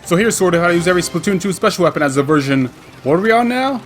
So here's sort of how to use every Splatoon 2 special weapon as a version, what are we on now?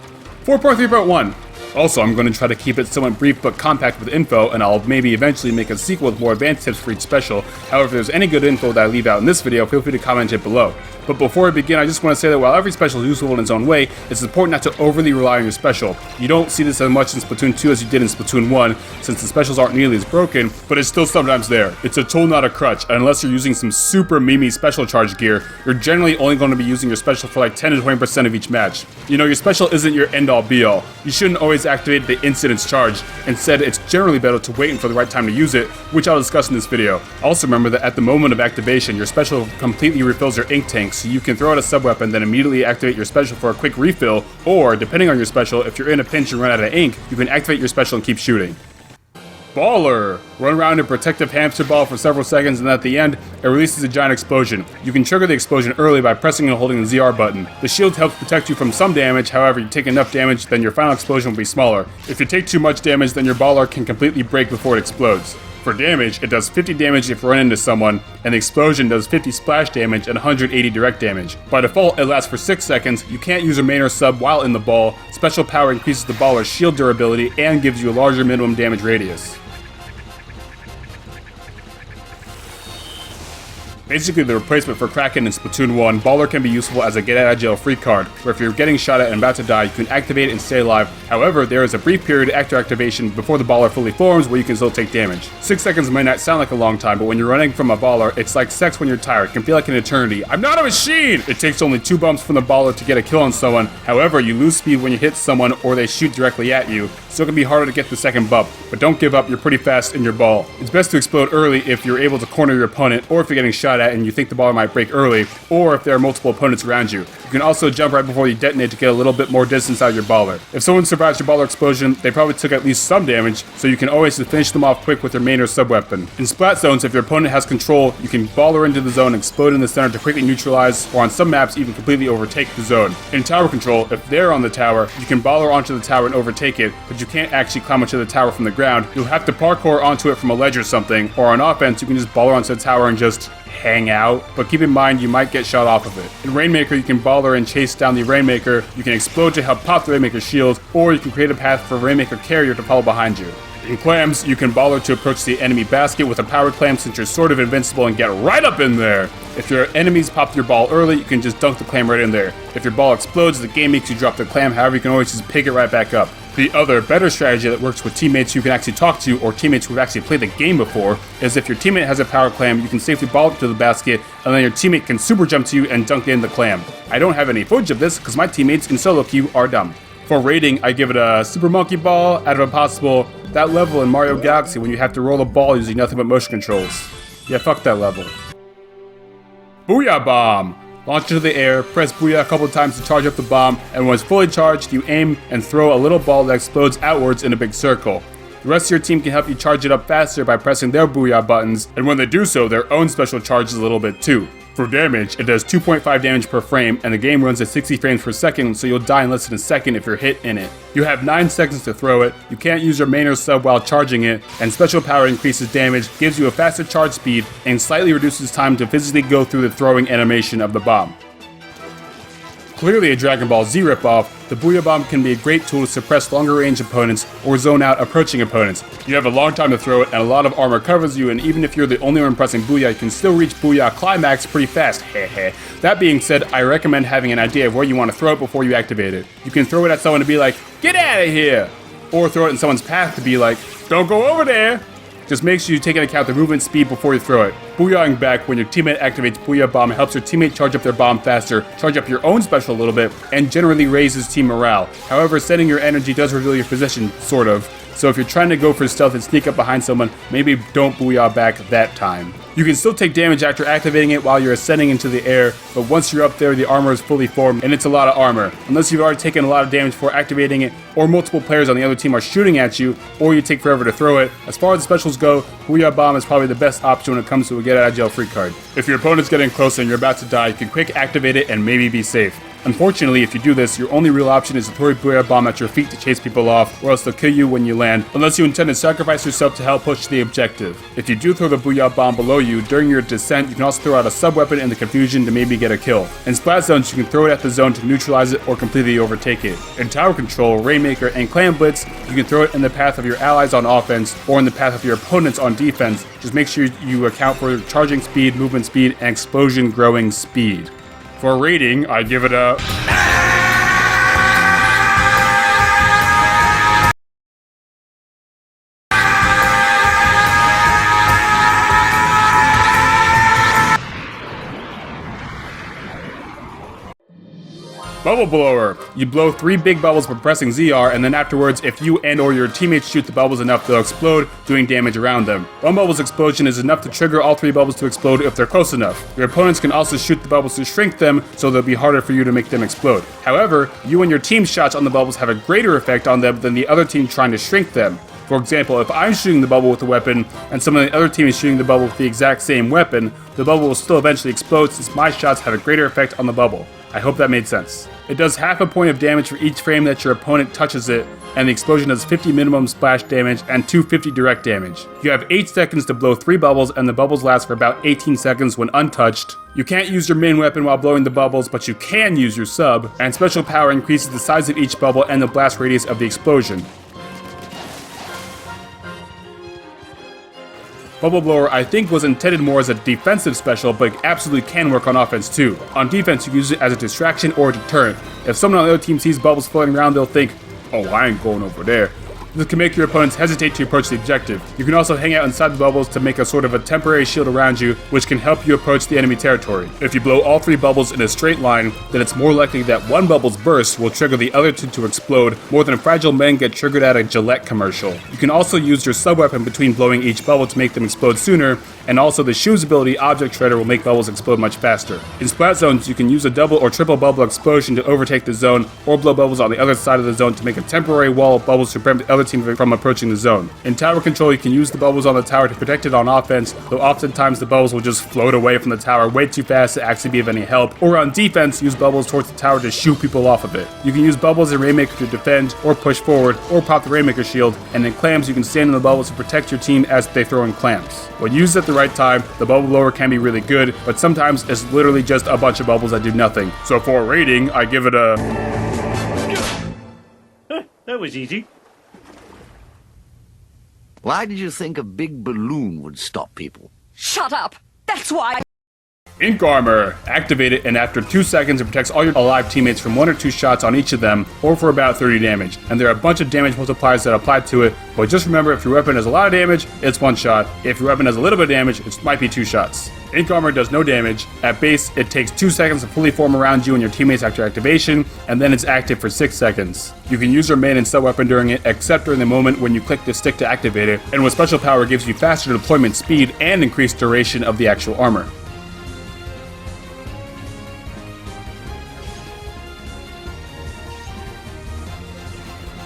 4.3.1. Also, I'm going to try to keep it somewhat brief but compact with info, and I'll maybe eventually make a sequel with more advanced tips for each special. However, if there's any good info that I leave out in this video, feel free to comment it below. But before I begin, I just want to say that while every special is useful in its own way, it's important not to overly rely on your special. You don't see this as much in Splatoon 2 as you did in Splatoon 1, since the specials aren't nearly as broken, but it's still sometimes there. It's a tool, not a crutch, and unless you're using some super memey special charge gear, you're generally only going to be using your special for like 10 to 20% of each match. You know, your special isn't your end-all be-all. You shouldn't always activate the instant it's charged. Instead, it's generally better to wait for the right time to use it, which I'll discuss in this video. Also remember that at the moment of activation, your special completely refills your ink tank, so you can throw out a sub-weapon, then immediately activate your special for a quick refill, or, depending on your special, if you're in a pinch and run out of ink, you can activate your special and keep shooting. Baller! Run around in a protective hamster ball for several seconds, and at the end, it releases a giant explosion. You can trigger the explosion early by pressing and holding the ZR button. The shield helps protect you from some damage, however, you take enough damage, then your final explosion will be smaller. If you take too much damage, then your baller can completely break before it explodes. For damage, it does 50 damage if you run into someone, and the explosion does 50 splash damage and 180 direct damage. By default, it lasts for 6 seconds, you can't use a main or sub while in the ball, special power increases the baller's shield durability, and gives you a larger minimum damage radius. Basically the replacement for Kraken in Splatoon 1, Baller can be useful as a get out of jail free card, where if you're getting shot at and about to die, you can activate it and stay alive. However, there is a brief period after activation before the Baller fully forms where you can still take damage. 6 seconds might not sound like a long time, but when you're running from a Baller, it's like sex when you're tired. It can feel like an eternity. I'm not a machine! It takes only 2 bumps from the Baller to get a kill on someone. However, you lose speed when you hit someone or they shoot directly at you, so it can be harder to get the second bump. But don't give up, you're pretty fast in your ball. It's best to explode early if you're able to corner your opponent, or if you're getting shot at and you think the Baller might break early, or if there are multiple opponents around you. You can also jump right before you detonate to get a little bit more distance out of your Baller. If someone survives your Baller explosion, they probably took at least some damage, so you can always finish them off quick with your main or sub weapon. In splat zones, if your opponent has control, you can Baller into the zone and explode in the center to quickly neutralize, or on some maps even completely overtake the zone. In tower control, if they're on the tower, you can Baller onto the tower and overtake it, but you can't actually climb onto the tower from the ground. You'll have to parkour onto it from a ledge or something, or on offense, you can just Baller onto the tower and just hang out, but keep in mind you might get shot off of it. In Rainmaker, you can Baller and chase down the Rainmaker, you can explode to help pop the Rainmaker's shield, or you can create a path for a Rainmaker carrier to follow behind you. In clams, you can Baller to approach the enemy basket with a power clam since you're sort of invincible and get right up in there. If your enemies pop your ball early, you can just dunk the clam right in there. If your ball explodes, the game makes you drop the clam, however you can always just pick it right back up. The other better strategy that works with teammates you can actually talk to or teammates who have actually played the game before is if your teammate has a power clam, you can safely ball it to the basket and then your teammate can super jump to you and dunk in the clam. I don't have any footage of this because my teammates in solo queue are dumb. For rating, I give it a Super Monkey Ball out of a possible that level in Mario Galaxy when you have to roll a ball using nothing but motion controls. Yeah, fuck that level. Booyah Bomb! Launch into the air, press Booyah a couple times to charge up the bomb, and when it's fully charged, you aim and throw a little ball that explodes outwards in a big circle. The rest of your team can help you charge it up faster by pressing their Booyah buttons, and when they do so, their own special charges a little bit too. For damage, it does 2.5 damage per frame, and the game runs at 60 frames per second, so you'll die in less than a second if you're hit in it. You have 9 seconds to throw it, you can't use your main or sub while charging it, and special power increases damage, gives you a faster charge speed, and slightly reduces time to physically go through the throwing animation of the bomb. Clearly a Dragon Ball Z ripoff, the Booyah Bomb can be a great tool to suppress longer range opponents or zone out approaching opponents. You have a long time to throw it and a lot of armor covers you, and even if you're the only one pressing Booyah, you can still reach Booyah climax pretty fast, heh. That being said, I recommend having an idea of where you want to throw it before you activate it. You can throw it at someone to be like, get out of here! Or throw it in someone's path to be like, don't go over there! Just make sure you take into account the movement speed before you throw it. Booyahing back when your teammate activates Booyah Bomb helps your teammate charge up their bomb faster, charge up your own special a little bit, and generally raises team morale. However, setting your energy does reveal your position, sort of. So if you're trying to go for stealth and sneak up behind someone, maybe don't Booyah back that time. You can still take damage after activating it while you're ascending into the air, but once you're up there, the armor is fully formed, and it's a lot of armor. Unless you've already taken a lot of damage before activating it, or multiple players on the other team are shooting at you, or you take forever to throw it. As far as the specials go, Booyah Bomb is probably the best option when it comes to a get out of jail free card. If your opponent's getting close and you're about to die, you can quick activate it and maybe be safe. Unfortunately, if you do this, your only real option is to throw a Booyah Bomb at your feet to chase people off, or else they'll kill you when you land, unless you intend to sacrifice yourself to help push the objective. If you do throw the Booyah Bomb below you, during your descent, you can also throw out a sub-weapon in the confusion to maybe get a kill. In Splashdown, you can throw it at the zone to neutralize it or completely overtake it. In Tower Control, Rainmaker, and Clan Blitz, you can throw it in the path of your allies on offense, or in the path of your opponents on defense. Just make sure you account for charging speed, movement speed, and explosion growing speed. For a rating, I give it a... Bubble Blower. You blow 3 big bubbles by pressing ZR, and then afterwards, if you and or your teammates shoot the bubbles enough, they'll explode, doing damage around them. One bubble's explosion is enough to trigger all 3 bubbles to explode if they're close enough. Your opponents can also shoot the bubbles to shrink them, so they'll be harder for you to make them explode. However, you and your team's shots on the bubbles have a greater effect on them than the other team trying to shrink them. For example, if I'm shooting the bubble with a weapon, and someone on the other team is shooting the bubble with the exact same weapon, the bubble will still eventually explode since my shots have a greater effect on the bubble. I hope that made sense. It does half a point of damage for each frame that your opponent touches it, and the explosion does 50 minimum splash damage and 250 direct damage. You have 8 seconds to blow 3 bubbles, and the bubbles last for about 18 seconds when untouched. You can't use your main weapon while blowing the bubbles, but you can use your sub, and special power increases the size of each bubble and the blast radius of the explosion. Bubble Blower, I think, was intended more as a defensive special, but it absolutely can work on offense too. On defense, you can use it as a distraction or a deterrent. If someone on the other team sees bubbles floating around, they'll think, oh, I ain't going over there. This can make your opponents hesitate to approach the objective. You can also hang out inside the bubbles to make a sort of a temporary shield around you, which can help you approach the enemy territory. If you blow all 3 bubbles in a straight line, then it's more likely that one bubble's burst will trigger the other 2 to explode, more than fragile men get triggered at a Gillette commercial. You can also use your sub-weapon between blowing each bubble to make them explode sooner, and also the shoe's ability, Object Shredder, will make bubbles explode much faster. In Splat Zones, you can use a double or triple bubble explosion to overtake the zone, or blow bubbles on the other side of the zone to make a temporary wall of bubbles to prevent the other team from approaching the zone. In Tower Control, you can use the bubbles on the tower to protect it on offense, though oftentimes the bubbles will just float away from the tower way too fast to actually be of any help. Or on defense, use bubbles towards the tower to shoot people off of it. You can use bubbles in Rainmaker to defend, or push forward, or pop the Rainmaker shield, and in Clams, you can stand in the bubbles to protect your team as they throw in clams. When used at the right time, the Bubble Blower can be really good, but sometimes it's literally just a bunch of bubbles that do nothing. So for a rating, I give it a... That was easy. Why did you think a big balloon would stop people? Shut up! That's why! Ink Armor. Activate it, and after 2 seconds, it protects all your alive teammates from 1 or 2 shots on each of them, or for about 30 damage. And there are a bunch of damage multipliers that apply to it, but just remember, if your weapon has a lot of damage, it's 1 shot. If your weapon has a little bit of damage, it might be 2 shots. Ink Armor does no damage. At base, it takes 2 seconds to fully form around you and your teammates after activation, and then it's active for 6 seconds. You can use your main and sub weapon during it, except during the moment when you click the stick to activate it, and with special power gives you faster deployment speed and increased duration of the actual armor.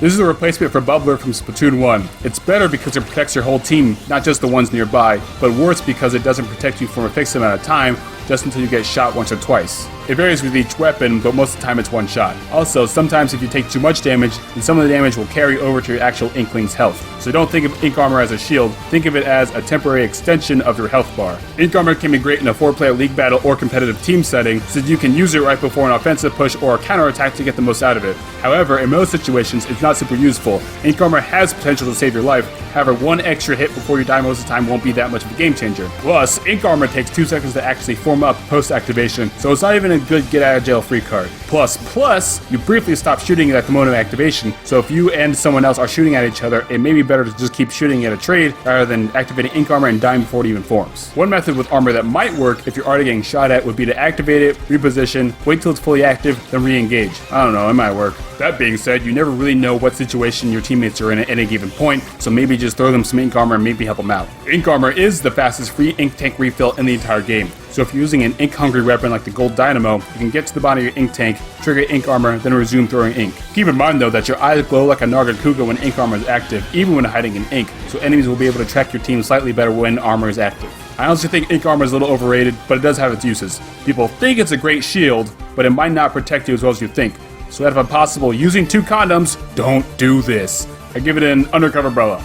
This is a replacement for Bubbler from Splatoon 1. It's better because it protects your whole team, not just the ones nearby, but worse because it doesn't protect you for a fixed amount of time, just until you get shot once or twice. It varies with each weapon, but most of the time it's 1 shot. Also, sometimes if you take too much damage, then some of the damage will carry over to your actual Inkling's health. So don't think of Ink Armor as a shield, think of it as a temporary extension of your health bar. Ink Armor can be great in a 4-player league battle or competitive team setting, since you can use it right before an offensive push or a counterattack to get the most out of it. However, in most situations, it's not super useful. Ink Armor has potential to save your life, however 1 extra hit before you die most of the time won't be that much of a game changer. Plus, Ink Armor takes 2 seconds to actually form up post-activation, so it's not even a good get-out-of-jail-free card. Plus, you briefly stop shooting at the moment of activation, so if you and someone else are shooting at each other, it may be better to just keep shooting at a trade rather than activating Ink Armor and dying before it even forms. One method with armor that might work if you're already getting shot at would be to activate it, reposition, wait till it's fully active, then re-engage. I don't know, it might work. That being said, you never really know what situation your teammates are in at any given point, so maybe just throw them some Ink Armor and maybe help them out. Ink Armor is the fastest free ink tank refill in the entire game, so if you're using an ink-hungry weapon like the Gold Dynamo, you can get to the bottom of your ink tank, trigger Ink Armor, then resume throwing ink. Keep in mind though that your eyes glow like a Nargacuga when Ink Armor is active, even when hiding in ink, so enemies will be able to track your team slightly better when armor is active. I honestly think Ink Armor is a little overrated, but it does have its uses. People think it's a great shield, but it might not protect you as well as you think. So that if possible, using 2 condoms, don't do this. I give it an undercover umbrella.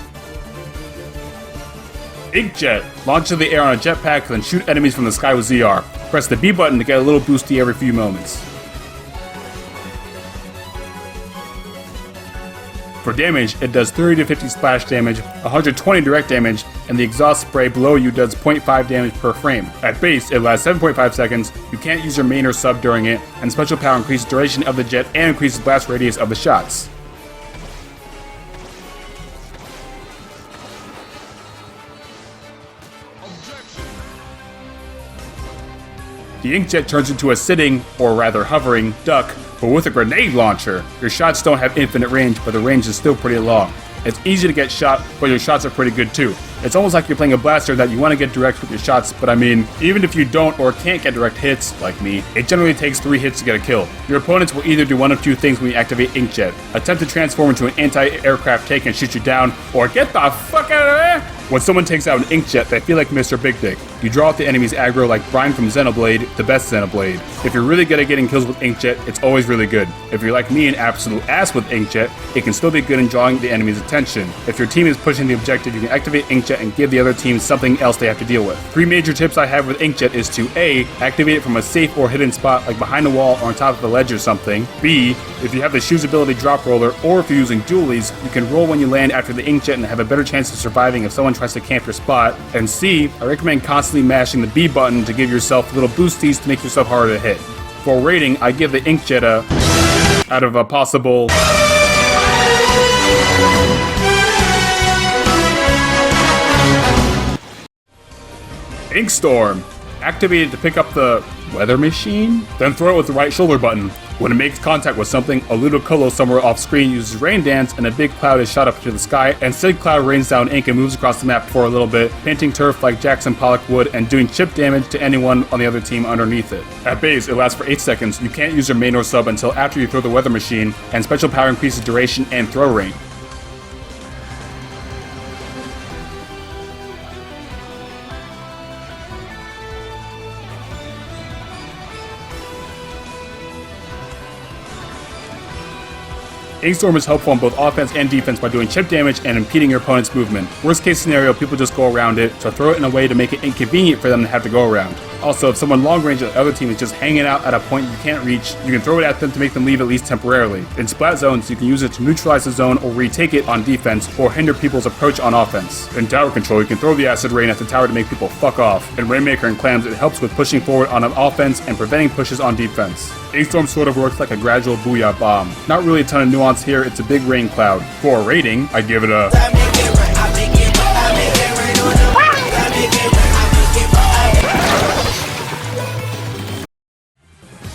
InkJet. Launch into the air on a jetpack, then shoot enemies from the sky with ZR. Press the B button to get a little boosty every few moments. For damage, it does 30 to 50 splash damage, 120 direct damage, and the exhaust spray below you does 0.5 damage per frame. At base, it lasts 7.5 seconds, you can't use your main or sub during it, and special power increases duration of the jet and increases blast radius of the shots. The InkJet turns into a sitting, or rather hovering, duck, but with a grenade launcher. Your shots don't have infinite range, but the range is still pretty long. It's easy to get shot, but your shots are pretty good too. It's almost like you're playing a blaster that you want to get direct with your shots, but I mean, even if you don't or can't get direct hits, like me, it generally takes 3 hits to get a kill. Your opponents will either do one of 2 things when you activate InkJet. Attempt to transform into an anti-aircraft tank and shoot you down, or get the fuck out of there! When someone takes out an InkJet, they feel like Mr. Big Dick. You draw out the enemy's aggro like Brian from Xenoblade, the best Xenoblade. If you're really good at getting kills with InkJet, it's always really good. If you're like me, an absolute ass with InkJet, it can still be good in drawing the enemy's attention. If your team is pushing the objective, you can activate InkJet and give the other team something else they have to deal with. 3 major tips I have with InkJet is to A, activate it from a safe or hidden spot like behind a wall or on top of a ledge or something. B, if you have the shoes ability drop roller, or if you're using dualies, you can roll when you land after the InkJet and have a better chance of surviving if someone tries to camp your spot. And C, I recommend constantly mashing the B button to give yourself little boosties to make yourself harder to hit. For rating, I give the InkJet a out of a possible Inkstorm. Activate it to pick up the weather machine, then throw it with the right shoulder button. When it makes contact with something, a little colo somewhere off screen uses rain dance and a big cloud is shot up to the sky, and said cloud rains down ink and moves across the map for a little bit, painting turf like Jackson Pollock would and doing chip damage to anyone on the other team underneath it. At base, it lasts for 8 seconds, you can't use your main or sub until after you throw the weather machine, and special power increases duration and throw rate. Inkstorm is helpful on both offense and defense by doing chip damage and impeding your opponent's movement. Worst case scenario, people just go around it, so throw it in a way to make it inconvenient for them to have to go around. Also, if someone long range of the other team is just hanging out at a point you can't reach, you can throw it at them to make them leave at least temporarily. In splat zones, you can use it to neutralize the zone or retake it on defense, or hinder people's approach on offense. In tower control, you can throw the acid rain at the tower to make people fuck off. In Rainmaker and Clams, it helps with pushing forward on an offense and preventing pushes on defense. Inkstorm sort of works like a gradual Booyah Bomb. Not really a ton of nuance here, it's a big rain cloud. For a rating, I give it a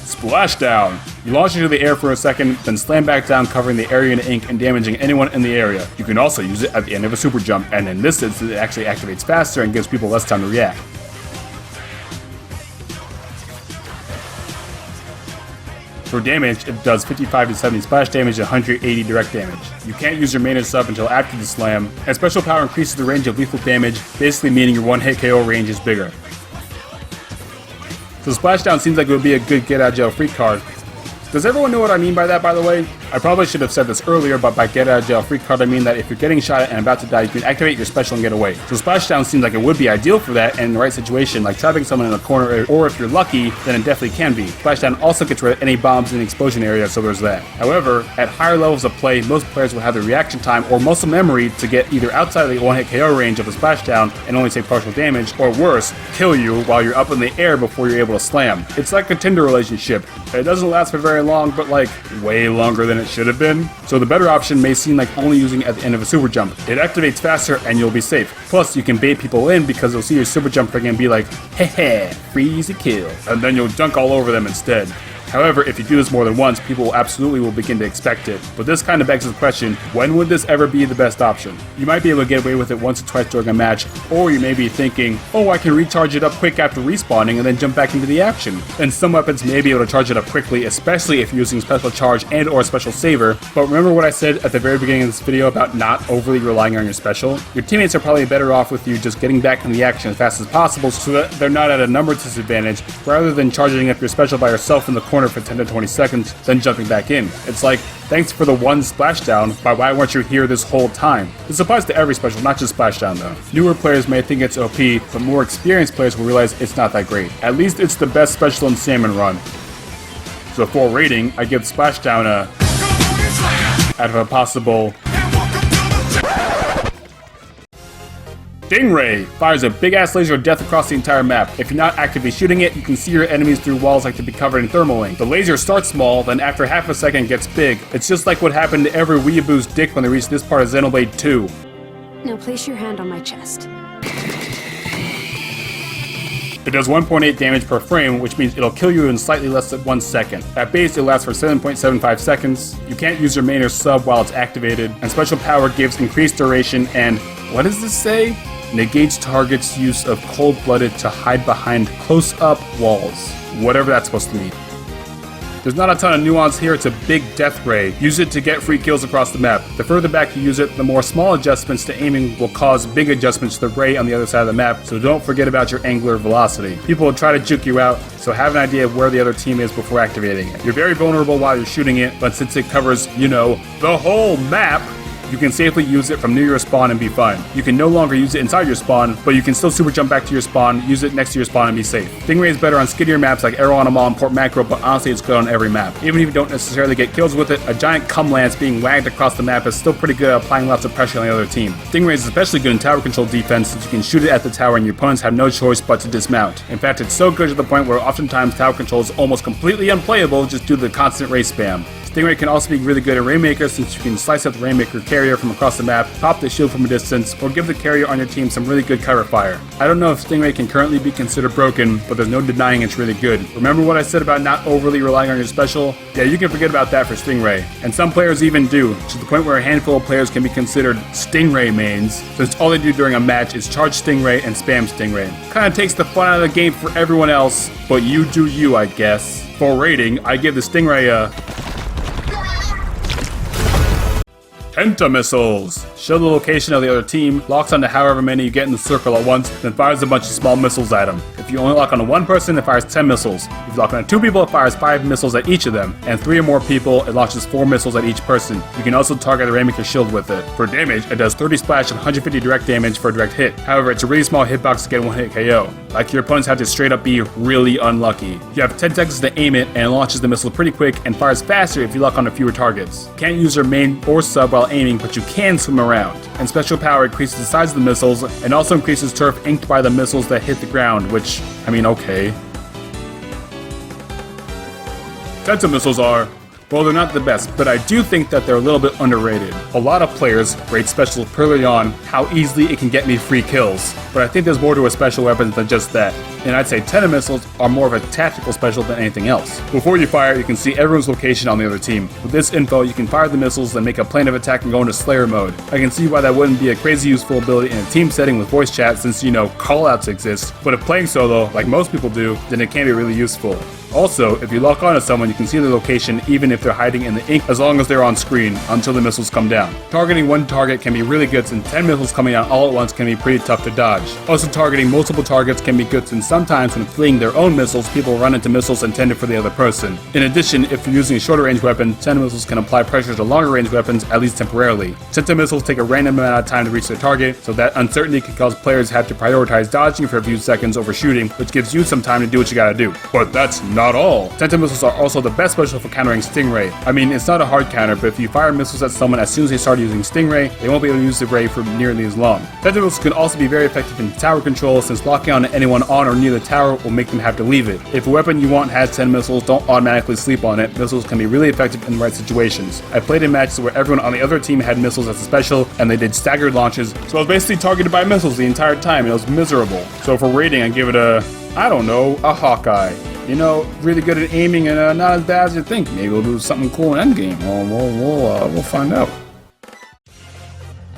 Splashdown. You launch into the air for a second, then slam back down, covering the area in ink and damaging anyone in the area. You can also use it at the end of a super jump, and in this instance it actually activates faster and gives people less time to react. For damage, it does 55 to 70 splash damage and 180 direct damage. You can't use your main and sub until after the slam, and special power increases the range of lethal damage, basically meaning your one-hit KO range is bigger. So Splashdown seems like it would be a good get-out-of-jail-free card. Does everyone know what I mean by that, by the way? I probably should have said this earlier, but by get-out-of-jail-free card I mean that if you're getting shot at and about to die, you can activate your special and get away. So Splashdown seems like it would be ideal for that, and in the right situation, like trapping someone in a corner, or if you're lucky, then it definitely can be. Splashdown also gets rid of any bombs in the explosion area, so there's that. However, at higher levels of play, most players will have the reaction time or muscle memory to get either outside of the one-hit KO range of a Splashdown and only take partial damage, or worse, kill you while you're up in the air before you're able to slam. It's like a Tinder relationship. It doesn't last for very long, but like, way longer than it should have been. So the better option may seem like only using it at the end of a super jump. It activates faster and you'll be safe. Plus, you can bait people in because they'll see your super jump ring and be like, heh, free easy kill. And then you'll dunk all over them instead. However, if you do this more than once, people absolutely will begin to expect it. But this kind of begs the question, when would this ever be the best option? You might be able to get away with it once or twice during a match, or you may be thinking, oh, I can recharge it up quick after respawning and then jump back into the action. And some weapons may be able to charge it up quickly, especially if you're using special charge and or special saver. But remember what I said at the very beginning of this video about not overly relying on your special? Your teammates are probably better off with you just getting back in the action as fast as possible so that they're not at a number disadvantage, rather than charging up your special by yourself in the corner for 10 to 20 seconds, then jumping back in. It's like, thanks for the one splashdown, but why weren't you here this whole time? This applies to every special, not just splashdown though. Newer players may think it's OP, but more experienced players will realize it's not that great. At least it's the best special in Salmon Run. So for rating, I give splashdown a out of a possible Stingray fires a big-ass laser of death across the entire map. If you're not actively shooting it, you can see your enemies through walls like to be covered in thermaling. The laser starts small, then after half a second gets big. It's just like what happened to every weeaboo's dick when they reached this part of Xenoblade 2. Now place your hand on my chest. It does 1.8 damage per frame, which means it'll kill you in slightly less than 1 second. At base, it lasts for 7.75 seconds. You can't use your main or sub while it's activated, and special power gives increased duration and, what does this say? Negates target's use of cold-blooded to hide behind close-up walls. Whatever that's supposed to mean. There's not a ton of nuance here, it's a big death ray. Use it to get free kills across the map. The further back you use it, the more small adjustments to aiming will cause big adjustments to the ray on the other side of the map, so don't forget about your angular velocity. People will try to juke you out, so have an idea of where the other team is before activating it. You're very vulnerable while you're shooting it, but since it covers, you know, the whole map, you can safely use it from near your spawn and be fine. You can no longer use it inside your spawn, but you can still super jump back to your spawn, use it next to your spawn and be safe. Stingray is better on skiddier maps like Arrow on a Mall and Port Macro, but honestly it's good on every map. Even if you don't necessarily get kills with it, a giant cum lance being wagged across the map is still pretty good at applying lots of pressure on the other team. Stingray is especially good in tower control defense since you can shoot it at the tower and your opponents have no choice but to dismount. In fact, it's so good to the point where oftentimes tower control is almost completely unplayable just due to the constant ray spam. Stingray can also be really good at Rainmaker since you can slice up the Rainmaker carrier from across the map, pop the shield from a distance, or give the carrier on your team some really good cover fire. I don't know if Stingray can currently be considered broken, but there's no denying it's really good. Remember what I said about not overly relying on your special? Yeah, you can forget about that for Stingray. And some players even do, to the point where a handful of players can be considered Stingray mains, since all they do during a match is charge Stingray and spam Stingray. Kinda takes the fun out of the game for everyone else, but you do you, I guess. For rating, I give the Stingray a Tenta Missiles. Show the location of the other team, locks onto however many you get in the circle at once, then fires a bunch of small missiles at them. If you only lock onto one person, it fires 10 missiles. If you lock onto 2 people, it fires 5 missiles at each of them, and 3 or more people, it launches 4 missiles at each person. You can also target the Rainmaker shield with it. For damage, it does 30 splash and 150 direct damage for a direct hit. However, it's a really small hitbox to get 1-hit KO. Like your opponents have to straight up be really unlucky. You have 10 seconds to aim it, and it launches the missile pretty quick and fires faster if you lock onto fewer targets. You can't use your main or sub while aiming, but you can swim around. And special power increases the size of the missiles, and also increases turf inked by the missiles that hit the ground, which, I mean, okay. Tenta Missiles are, well, they're not the best, but I do think that they're a little bit underrated. A lot of players rate specials purely on how easily it can get me free kills, but I think there's more to a special weapon than just that. And I'd say Tenta Missiles are more of a tactical special than anything else. Before you fire, you can see everyone's location on the other team. With this info, you can fire the missiles, then make a plan of attack and go into Slayer mode. I can see why that wouldn't be a crazy useful ability in a team setting with voice chat since, you know, callouts exist, but if playing solo, like most people do, then it can be really useful. Also, if you lock onto someone, you can see their location even if they're hiding in the ink as long as they're on screen until the missiles come down. Targeting one target can be really good since 10 missiles coming out all at once can be pretty tough to dodge. Also, targeting multiple targets can be good since sometimes when fleeing their own missiles, people run into missiles intended for the other person. In addition, if you're using a shorter range weapon, Tenta Missiles can apply pressure to longer range weapons, at least temporarily. Tenta Missiles take a random amount of time to reach their target, so that uncertainty can cause players to have to prioritize dodging for a few seconds over shooting, which gives you some time to do what you gotta do. But that's not all. Tenta Missiles are also the best special for countering Stingray. I mean, it's not a hard counter, but if you fire missiles at someone as soon as they start using Stingray, they won't be able to use the ray for nearly as long. Tenta Missiles can also be very effective in tower control since locking on anyone on or near the tower will make them have to leave it. If a weapon you want has 10 missiles, don't automatically sleep on it. Missiles can be really effective in the right situations. I played in matches where everyone on the other team had missiles as a special, and they did staggered launches, so I was basically targeted by missiles the entire time, and it was miserable. So for rating, I give it a, I don't know, a Hawkeye. you know, really good at aiming and not as bad as you think. Maybe we'll do something cool in endgame. We'll find out.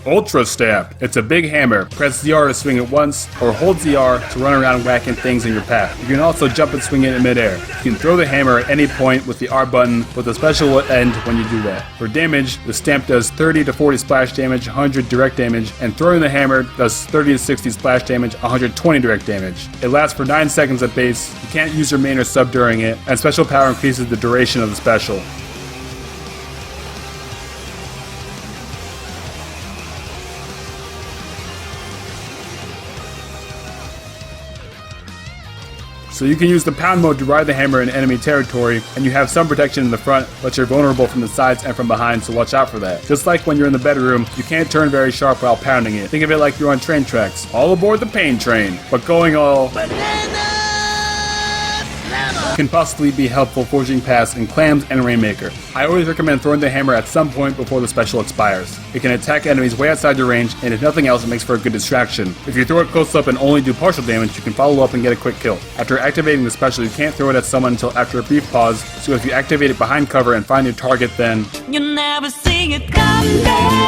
Ultra Stab. It's a big hammer. Press ZR to swing it once, or hold ZR to run around whacking things in your path. You can also jump and swing it in midair. You can throw the hammer at any point with the R button, but the special will end when you do that. For damage, the stamp does 30 to 40 splash damage, 100 direct damage, and throwing the hammer does 30 to 60 splash damage, 120 direct damage. It lasts for 9 seconds at base. You can't use your main or sub during it, and special power increases the duration of the special. So you can use the pound mode to ride the hammer in enemy territory, and you have some protection in the front, but you're vulnerable from the sides and from behind, so watch out for that. Just like when you're in the bedroom, you can't turn very sharp while pounding it. Think of it like you're on train tracks. All aboard the pain train, but going all can possibly be helpful forging paths in Clams and Rainmaker. I always recommend throwing the hammer at some point before the special expires. It can attack enemies way outside your range, and if nothing else, it makes for a good distraction. If you throw it close up and only do partial damage, you can follow up and get a quick kill. After activating the special, you can't throw it at someone until after a brief pause, so if you activate it behind cover and find your target, then You never see it come back.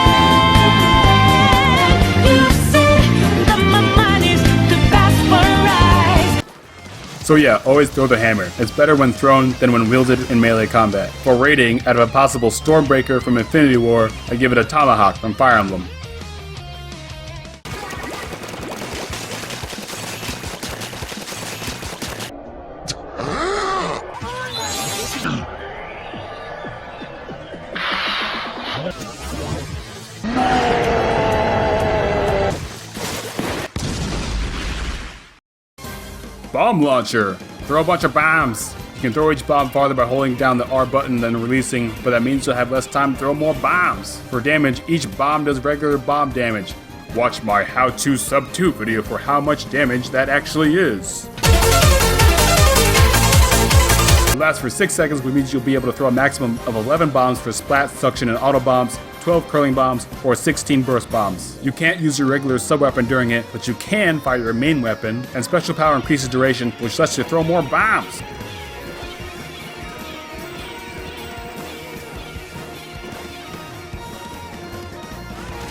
You see that my mind is the best for rise. So yeah, always throw the hammer. It's better when thrown than when wielded in melee combat. For rating, out of a possible Stormbreaker from Infinity War, I give it a Tomahawk from Fire Emblem. Bomb Launcher. Throw a bunch of bombs. You can throw each bomb farther by holding down the R button than releasing, but that means you'll have less time to throw more bombs. For damage, each bomb does regular bomb damage. Watch my How to Sub 2 video for how much damage that actually is. It lasts for 6 seconds, which means you'll be able to throw a maximum of 11 bombs for splat, suction, and auto bombs, 12 curling bombs, or 16 burst bombs. You can't use your regular sub-weapon during it, but you can fire your main weapon, and special power increases duration, which lets you throw more bombs.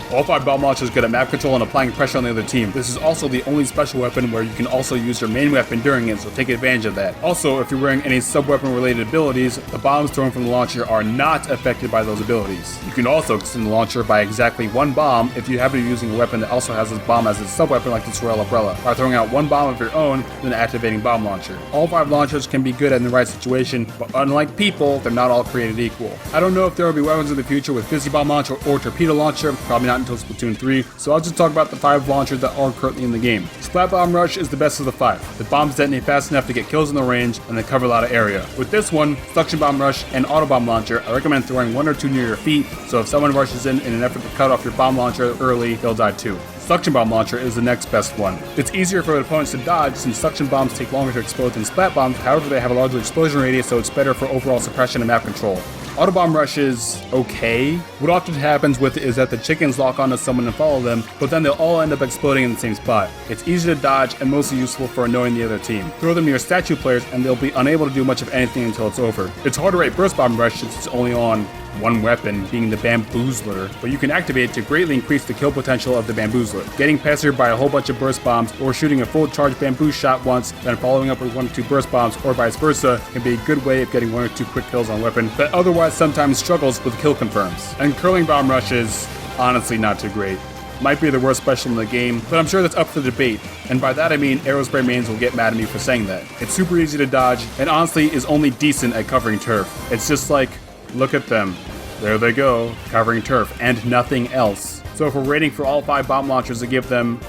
All 5 bomb launchers get a map control and applying pressure on the other team. This is also the only special weapon where you can also use your main weapon during it, so take advantage of that. Also, if you're wearing any sub-weapon related abilities, the bombs thrown from the launcher are not affected by those abilities. You can also extend the launcher by exactly 1 bomb if you happen to be using a weapon that also has this bomb as its sub-weapon, like the Sorrel Umbrella, by throwing out 1 bomb of your own, then activating bomb launcher. All 5 launchers can be good in the right situation, but unlike people, they're not all created equal. I don't know if there will be weapons in the future with Fizzy Bomb Launcher or Torpedo Launcher, probably not until Splatoon 3, so I'll just talk about the 5 launchers that are currently in the game. Splat Bomb Rush is the best of the 5. The bombs detonate fast enough to get kills in the range, and they cover a lot of area. With this one, Suction Bomb Rush and Auto Bomb Launcher, I recommend throwing 1 or 2 near your feet, so if someone rushes in an effort to cut off your bomb launcher early, they'll die too. Suction Bomb Launcher is the next best one. It's easier for opponents to dodge since suction bombs take longer to explode than splat bombs, however they have a larger explosion radius, so it's better for overall suppression and map control. Auto Bomb Rush is okay. What often happens with it is that the chickens lock onto someone and follow them, but then they'll all end up exploding in the same spot. It's easy to dodge and mostly useful for annoying the other team. Throw them near statue players and they'll be unable to do much of anything until it's over. It's hard to rate Burst Bomb Rush since it's only on 1 weapon, being the Bamboozler, but you can activate it to greatly increase the kill potential of the Bamboozler. Getting pestered by a whole bunch of burst bombs, or shooting a full charge bamboo shot once, then following up with 1 or 2 burst bombs, or vice versa, can be a good way of getting 1 or 2 quick kills on a weapon that otherwise sometimes struggles with kill confirms. And Curling Bomb Rush is honestly not too great. Might be the worst special in the game, but I'm sure that's up for debate. And by that I mean Aerospray mains will get mad at me for saying that. It's super easy to dodge, and honestly is only decent at covering turf. It's just like, look at them. There they go, covering turf, and nothing else. So if we're rating for all 5 bomb launchers to give them,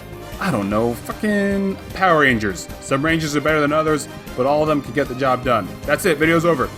I don't know, fucking Power Rangers. Some Rangers are better than others, but all of them can get the job done. That's it, video's over.